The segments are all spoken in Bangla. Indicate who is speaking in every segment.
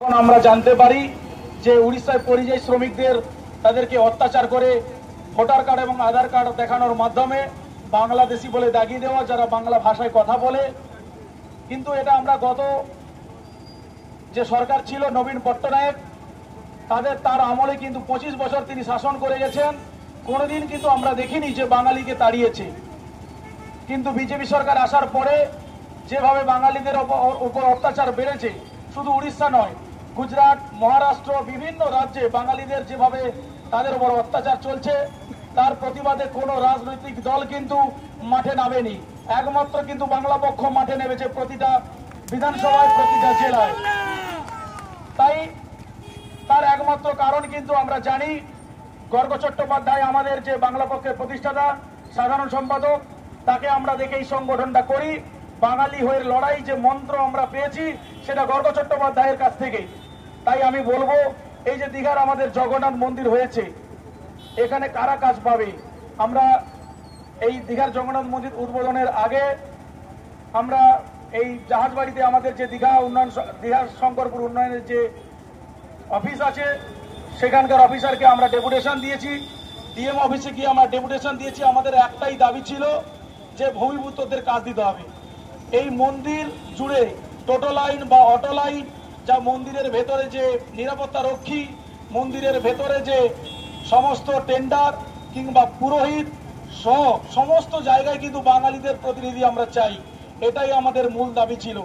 Speaker 1: আমরা জানতে পারি যে উড়িষ্যায় পরিযায়ী শ্রমিকদের তাদেরকে অত্যাচার করে ভোটার কার্ড এবং আধার কার্ড দেখানোর মাধ্যমে বাংলাদেশি বলে দাগিয়ে দেওয়া, যারা বাংলা ভাষায় কথা বলে। কিন্তু এটা আমরা গত যে সরকার ছিল নবীন পট্টনায়ক তার আমলে কিন্তু 25 বছর তিনি শাসন করে গেছেন, কোনোদিন কিন্তু আমরা দেখিনি যে বাঙালিকে তাড়িয়েছে। কিন্তু বিজেপি সরকার আসার পরে যেভাবে বাঙালিদের উপর অত্যাচার বেড়েছে, শুধু উড়িষ্যা নয়, গুজরাট, মহারাষ্ট্র, বিভিন্ন রাজ্যে বাঙালিদের যেভাবে তাদের উপর অত্যাচার চলছে, তার প্রতিবাদে কোনো রাজনৈতিক দল কিন্তু মাঠে নামেনি। একমাত্র কিন্তু বাংলা পক্ষ মাঠে নেমেছে প্রতিটা বিধানসভায়, প্রতিটা জেলায়। তাই তার একমাত্র কারণ কিন্তু আমরা জানি, গর্গ চট্টোপাধ্যায় আমাদের যে বাংলা পক্ষের প্রতিষ্ঠাতা সাধারণ সম্পাদক, তাকে আমরা দেখে এই সংগঠনটা করি। বাঙালি হয়ে লড়াই যে মন্ত্র আমরা পেয়েছি সেটা গর্গ চট্টোপাধ্যায়ের কাছ থেকে। তাই আমি বলবো, এই যে দীঘার আমাদের জগন্নাথ মন্দির হয়েছে, এখানে কারা কাজ পাবে? আমরা এই দীঘার জগন্নাথ মন্দির উদ্বোধনের আগে আমরা এই জাহাজবাড়িতে আমাদের যে দীঘা শঙ্করপুর উন্নয়নের যে অফিস আছে, সেখানকার অফিসারকে আমরা ডেপুটেশন দিয়েছি। ডিএম অফিসে গিয়ে আমরা ডেপুটেশন দিয়েছি। আমাদের একটাই দাবি ছিল যে ভূমিপুত্রদের কাজ দিতে হবে। এই মন্দির জুড়ে টোটো লাইন বা অটো লাইন, যা মন্দিরের ভেতরে যে নিরাপত্তা রক্ষী, মন্দিরের ভেতরে যে সমস্ত টেন্ডার কিংবা পুরোহিত সহ সমস্ত জায়গায় কিন্তু বাঙালিদের প্রতিনিধি আমরা চাই। এটাই আমাদের মূল দাবি ছিল।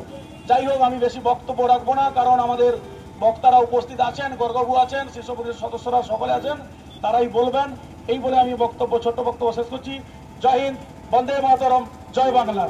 Speaker 1: যাই হোক, আমি বেশি বক্তব্য রাখবো না, কারণ আমাদের বক্তারা উপস্থিত আছেন, গর্গবাবু আছেন, শীর্ষ পরিষদের সদস্যরা সকলে আছেন, তারাই বলবেন। এই বলে আমি ছোট্ট বক্তব্য শেষ করছি। জয় হিন্দ, বন্দে মাতরম, জয় বাংলা।